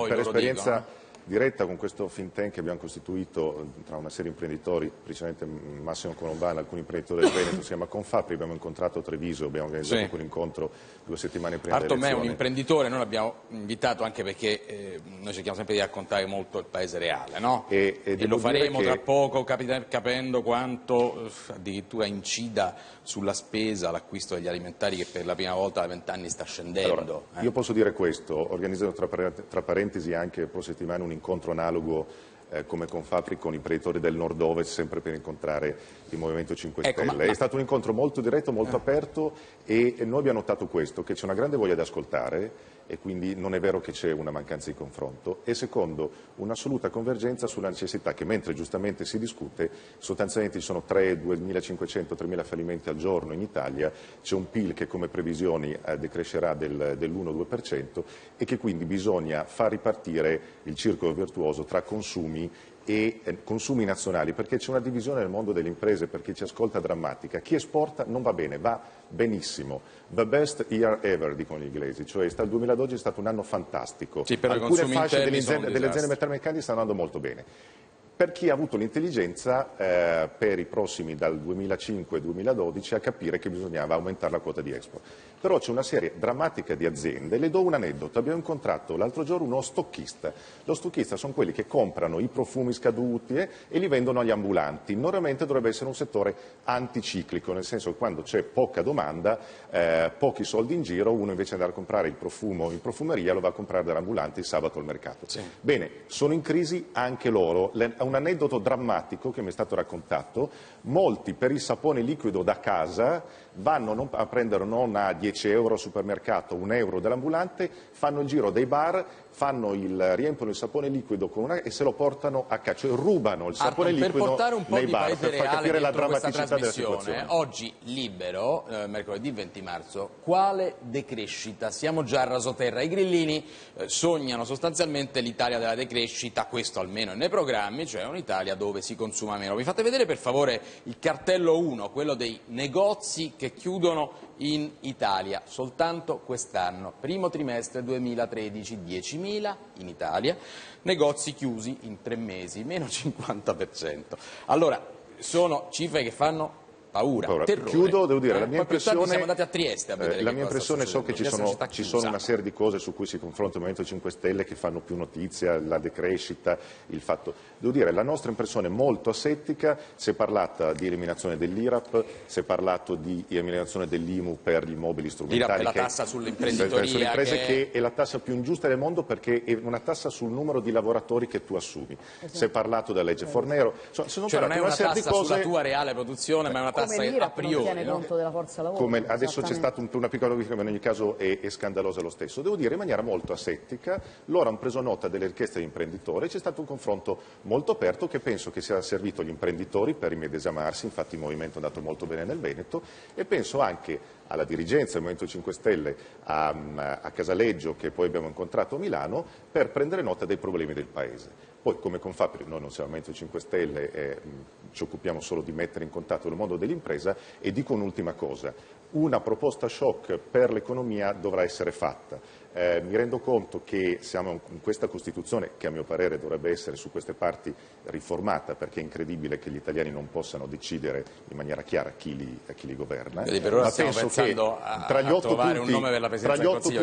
poi per loro esperienza dicono. diretta con questo think tank che abbiamo costituito tra una serie di imprenditori, principalmente Massimo Colombano, alcuni imprenditori del Veneto, si chiama Confapri, abbiamo incontrato a Treviso, abbiamo organizzato quell'incontro 2 settimane prima Artom è dell'elezione. un imprenditore, noi l'abbiamo invitato anche perché noi cerchiamo sempre di raccontare molto il paese reale, no? E lo faremo che... tra poco capendo quanto addirittura incida sulla spesa l'acquisto degli alimentari che per la prima volta da 20 anni sta scendendo. Allora, io posso dire questo, organizzerò tra parentesi anche la prossima settimana un incontro analogo come Confapri con imprenditori del nord-ovest, sempre per incontrare il Movimento 5 Stelle. È stato un incontro molto diretto, molto aperto e noi abbiamo notato questo, che c'è una grande voglia di ascoltare e quindi non è vero che c'è una mancanza di confronto, e secondo, un'assoluta convergenza sulla necessità che mentre giustamente si discute, sostanzialmente ci sono 2.500, 3.000 fallimenti al giorno in Italia, c'è un PIL che come previsioni decrescerà dell'1-2% e che quindi bisogna far ripartire il circolo virtuoso tra consumi e consumi nazionali, perché c'è una divisione nel mondo delle imprese, per chi ci ascolta, drammatica. Chi esporta non va bene, va benissimo. The best year ever, dicono gli inglesi, cioè il 2012 è stato un anno fantastico. Sì, per alcune fasce delle aziende metalmeccaniche stanno andando molto bene. Per chi ha avuto l'intelligenza per i prossimi dal 2005 al 2012 a capire che bisognava aumentare la quota di export. Però c'è una serie drammatica di aziende, le do un aneddoto, abbiamo incontrato l'altro giorno uno stocchista. Lo stocchista sono quelli che comprano i profumi scaduti e li vendono agli ambulanti. Normalmente dovrebbe essere un settore anticiclico, nel senso che quando c'è poca domanda, pochi soldi in giro, uno invece di andare a comprare il profumo in profumeria lo va a comprare dall'ambulante il sabato al mercato. Sì. Bene, sono in crisi anche loro. Un aneddoto drammatico che mi è stato raccontato: molti per il sapone liquido da casa vanno a prendere non a 10 euro al supermercato, 1 euro dall'ambulante, fanno il giro dei bar, riempiono il sapone liquido e se lo portano a casa, cioè rubano il sapone liquido per portare un po' nei di bar, paese per far capire la drammaticità della situazione. Oggi Libero, mercoledì 20 marzo, quale decrescita? Siamo già a rasoterra, i grillini sognano sostanzialmente l'Italia della decrescita, questo almeno nei programmi, cioè un'Italia dove si consuma meno. Mi fate vedere per favore il cartello 1, quello dei negozi che chiudono in Italia soltanto quest'anno, primo trimestre 2013, 10.000 in Italia, negozi chiusi in 3 mesi, meno 50%. Allora, sono cifre che fanno paura, terrore. Chiudo, devo dire, la mia impressione, siamo andati a Trieste a vedere la mia impressione, so che ci sono una serie di cose su cui si confronta il Movimento 5 Stelle che fanno più notizia, la decrescita, il fatto. Devo dire, la nostra impressione è molto asettica, si è parlato di eliminazione dell'IRAP, si è parlato di eliminazione dell'IMU per gli immobili strumentali. L'IRAP è la tassa sull'imprenditoria, che è la tassa più ingiusta del mondo perché è una tassa sul numero di lavoratori che tu assumi. Esatto. Si è parlato della legge Fornero, cioè non è una tassa sulla tua reale produzione, ma è una tassa a priori, tiene conto della forza lavoro. Adesso c'è stata una piccola modifica, ma in ogni caso è scandalosa lo stesso. Devo dire in maniera molto asettica, loro hanno preso nota delle richieste degli imprenditori, c'è stato un confronto molto aperto che penso che sia servito agli imprenditori per immedesimarsi, infatti il movimento è andato molto bene nel Veneto, e penso anche alla dirigenza del Movimento 5 Stelle a Casaleggio, che poi abbiamo incontrato a Milano, per prendere nota dei problemi del Paese. Poi come Confapri noi non siamo il Movimento 5 Stelle, ci occupiamo solo di mettere in contatto il mondo dell'impresa, e dico un'ultima cosa: una proposta shock per l'economia dovrà essere fatta. Mi rendo conto che siamo in questa Costituzione, che a mio parere dovrebbe essere su queste parti riformata, perché è incredibile che gli italiani non possano decidere in maniera chiara chi li governa. Quindi per ora ma stiamo penso che tra gli 8 punti, un nome per la Presidenza del Consiglio,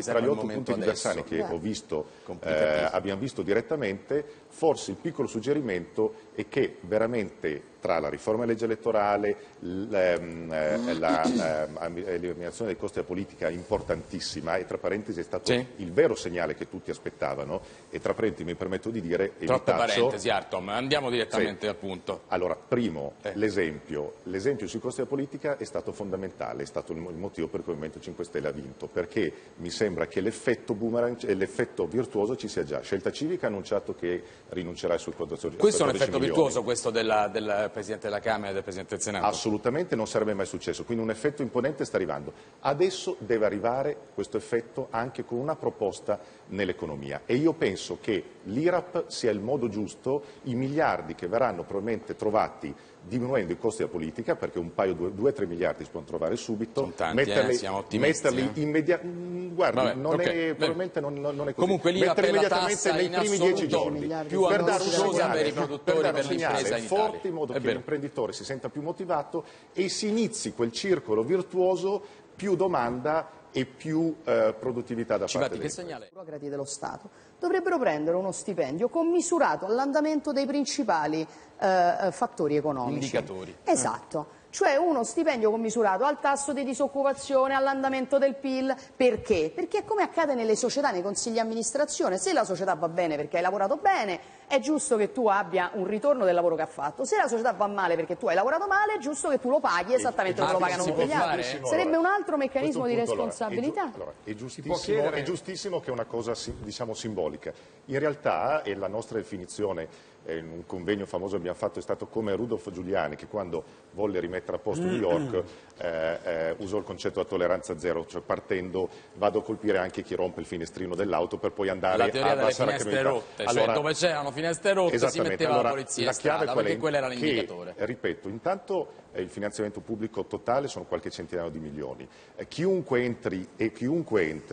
tra gli 8 punti Bersani che ho visto, abbiamo visto direttamente, forse il piccolo suggerimento è che veramente tra la riforma della legge elettorale, l'eliminazione dei costi della politica importantissima, e tra parentesi è stato il vero segnale che tutti aspettavano, e tra parentesi mi permetto di dire, troppe parentesi, Artom, andiamo direttamente al punto. Allora, primo, l'esempio sui costi della politica è stato fondamentale, è stato il motivo per cui il Movimento 5 Stelle ha vinto, perché mi sembra che l'effetto boomerang e l'effetto virtuoso ci sia già. Scelta Civica ha annunciato che rinuncerà ai suoi 14 milioni. Questo è un effetto virtuoso, questo del Presidente della Camera e del Presidente del Senato? Assolutamente, non sarebbe mai successo, quindi un effetto imponente sta arrivando. Adesso deve arrivare questo effetto anche con una proposta nell'economia, e io penso che l'IRAP sia il modo giusto, i miliardi che verranno probabilmente trovati diminuendo i costi della politica, perché un paio, 2-3 miliardi si possono trovare subito. Sono tanti, siamo ottimisti. Metterli immediatamente, guardi, probabilmente non è così. Comunque l'IVA per la tassa nei primi 10 giorni, più per dare un angosciosa per i produttori, per l'impresa l'impresa in forte, Italia. in modo che l'imprenditore si senta più motivato e si inizi quel circolo virtuoso, più domanda e più produttività da parte che segnale? I burocrati dello Stato dovrebbero prendere uno stipendio commisurato all'andamento dei principali fattori economici. Indicatori. Esatto. Cioè uno stipendio commisurato al tasso di disoccupazione, all'andamento del PIL. Perché? Perché è come accade nelle società, nei consigli di amministrazione. Se la società va bene perché hai lavorato bene, è giusto che tu abbia un ritorno del lavoro che ha fatto. Se la società va male perché tu hai lavorato male, è giusto che tu lo paghi esattamente come lo pagano tutti gli altri. Sarebbe un altro meccanismo di responsabilità. È giustissimo che è una cosa, diciamo, simbolica. In realtà, e la nostra definizione, in un convegno famoso che abbiamo fatto, è stato come Rudolph Giuliani, che quando volle rimettere a posto New York usò il concetto della tolleranza zero, cioè partendo vado a colpire anche chi rompe il finestrino dell'auto per poi andare a abbassare la criminalità. Rotte, cioè dove c'erano finestre rotte si metteva la polizia in strada, perché quello era l'indicatore. Ripeto, intanto il finanziamento pubblico totale sono qualche centinaio di milioni. Chiunque entri,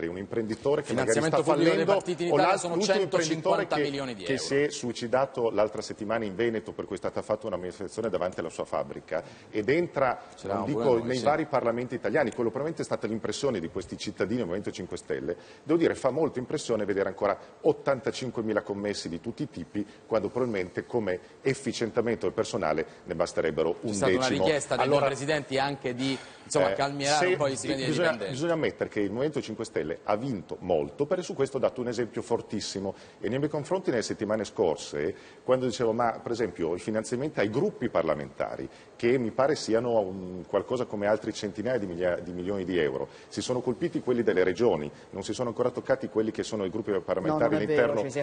un imprenditore che magari sta fallendo, o sono 150 milioni di euro. Che si è suicidato l'altra settimana in Veneto per cui è stata fatta una manifestazione davanti alla sua fabbrica ed entra, non dico nei vari parlamenti italiani, quello probabilmente è stata l'impressione di questi cittadini del Movimento 5 Stelle, devo dire fa molta impressione vedere ancora 85.000 commessi di tutti i tipi, quando probabilmente come efficientamento del personale ne basterebbero un decimo. Una richiesta dei presidenti anche di calmierare un po' gli stipendi dei dipendenti. Bisogna ammettere che il Movimento 5 Stelle ha vinto molto, perché su questo ho dato un esempio fortissimo e nei miei confronti nelle settimane scorse, quando dicevo ma per esempio i finanziamenti ai gruppi parlamentari, che mi pare siano qualcosa come altri centinaia di milioni di euro, si sono colpiti quelli delle regioni, non si sono ancora toccati quelli che sono i gruppi parlamentari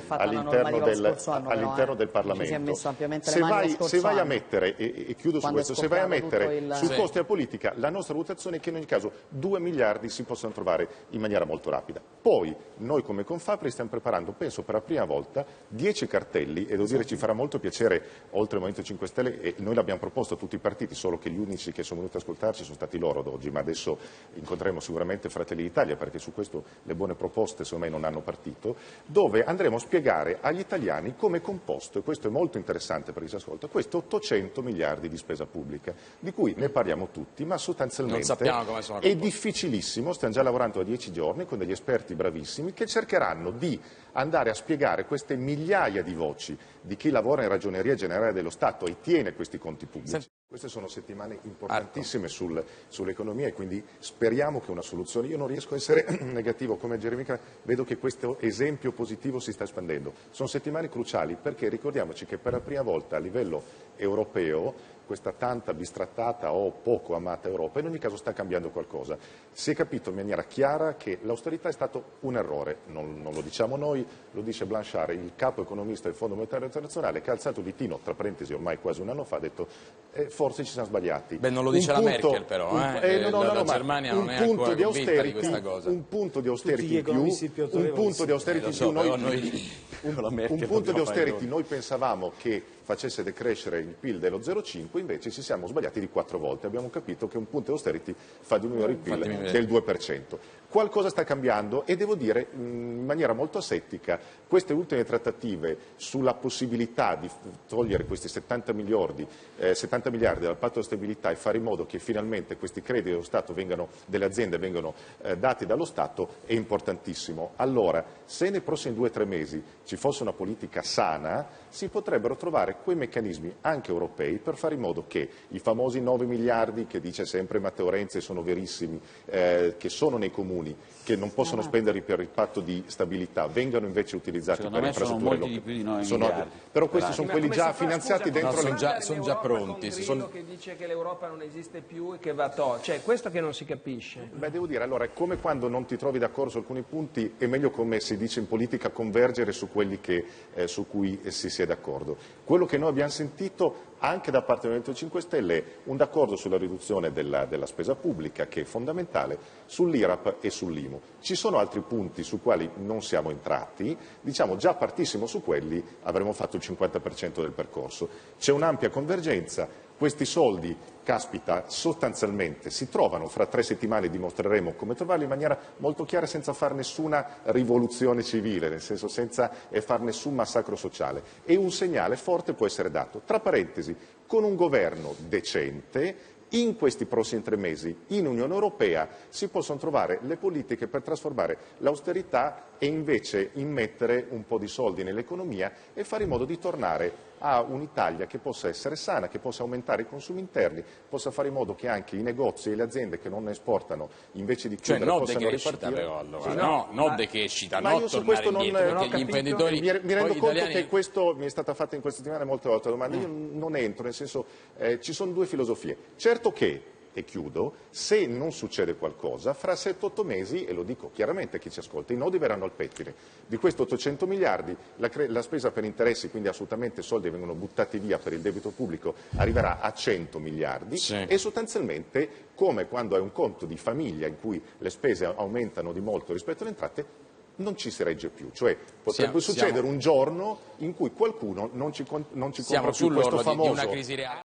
all'interno del Parlamento. Ci si è messo ampiamente se le mani se vai a mettere, e chiudo su questo, se vai a mettere sul costo della politica, la nostra valutazione è che in ogni caso 2 miliardi si possono trovare in maniera molto rapida. Poi noi come Confapri stiamo preparando, penso per la prima volta, 10 cartelli, e devo dire ci farà molto piacere, oltre al Movimento 5 Stelle, e noi l'abbiamo proposto a tutti i partiti, solo che gli unici che sono venuti ad ascoltarci sono stati loro ad oggi, ma adesso incontreremo sicuramente Fratelli d'Italia, perché su questo le buone proposte secondo me non hanno partito, dove andremo a spiegare agli italiani come è composto, e questo è molto interessante per chi si ascolta, questo 800 miliardi di spesa pubblica, di cui ne parliamo tutti, ma sostanzialmente non sappiamo come sono è difficilissimo, stiamo già lavorando da 10 giorni con degli esperti bravissimi che cercheranno di andare a spiegare queste migliaia di voci di chi lavora in Ragioneria Generale dello Stato e tiene questi conti pubblici. Queste sono settimane importantissime sull'economia e quindi speriamo che una soluzione, io non riesco a essere negativo come Jeremy, vedo che questo esempio positivo si sta espandendo. Sono settimane cruciali perché ricordiamoci che per la prima volta a livello europeo questa tanta bistrattata o poco amata Europa in ogni caso sta cambiando qualcosa. Si è capito in maniera chiara che l'austerità è stato un errore, non lo diciamo noi, lo dice Blanchard, il capo economista del Fondo Monetario Internazionale, che ha alzato il ditino, tra parentesi ormai quasi un anno fa, ha detto forse ci siamo sbagliati. Beh, non lo dice la Merkel però, la Germania non è ancora convinta di questa cosa. Un punto di austerity in più, un punto di austerity noi pensavamo che facesse decrescere il PIL dello 0,5, invece ci siamo sbagliati di 4 volte. Abbiamo capito che un punto di austerity fa diminuire il PIL del 2%. Qualcosa sta cambiando e devo dire in maniera molto asettica queste ultime trattative sulla possibilità di togliere questi 70 miliardi dal patto di stabilità e fare in modo che finalmente questi crediti dello Stato delle aziende vengano dati dallo Stato è importantissimo. Allora, se nei prossimi 2 o 3 mesi ci fosse una politica sana, si potrebbero trovare quei meccanismi anche europei per fare in modo che i famosi 9 miliardi che dice sempre Matteo Renzi sono verissimi, che sono nei comuni, che non possono spenderli per il patto di stabilità, vengano invece utilizzati per le infrastrutture locali. Però questi sono quelli già finanziati dentro sono già pronti. Che dice che l'Europa non esiste più e che va cioè questo che non si capisce. Beh, devo dire, allora, è come quando non ti trovi d'accordo su alcuni punti, è meglio, come si dice in politica, convergere su quelli su cui si è d'accordo. Quello che noi abbiamo sentito anche da parte del Movimento 5 Stelle un d'accordo sulla riduzione della spesa pubblica, che è fondamentale, sull'IRAP e sull'IMU. Ci sono altri punti su quali non siamo entrati, diciamo già partissimo su quelli avremmo fatto il 50% del percorso. C'è un'ampia convergenza. Questi soldi, caspita, sostanzialmente si trovano, fra 3 settimane dimostreremo come trovarli in maniera molto chiara, senza fare nessuna rivoluzione civile, nel senso senza fare nessun massacro sociale. E un segnale forte può essere dato, tra parentesi, con un governo decente. In questi prossimi 3 mesi in Unione Europea si possono trovare le politiche per trasformare l'austerità e invece immettere un po' di soldi nell'economia e fare in modo di tornare a un'Italia che possa essere sana, che possa aumentare i consumi interni, possa fare in modo che anche i negozi e le aziende che non esportano invece di chiudere possano ripartire. Però, allora, no, decrescita, ma no io su tornare questo indietro, perché gli imprenditori mi rendo conto italiani... che questo mi è stata fatta in queste settimane molte volte la domanda, io non entro, nel senso ci sono 2 filosofie. Certo che, e chiudo, se non succede qualcosa, fra 7-8 mesi, e lo dico chiaramente a chi ci ascolta, i nodi verranno al pettine. Di questi 800 miliardi, la spesa per interessi, quindi assolutamente soldi vengono buttati via per il debito pubblico, arriverà a 100 miliardi e sostanzialmente, come quando hai un conto di famiglia in cui le spese aumentano di molto rispetto alle entrate, non ci si regge più, cioè potrebbe succedere un giorno in cui qualcuno non ci compra più questo famoso... di una crisi reale.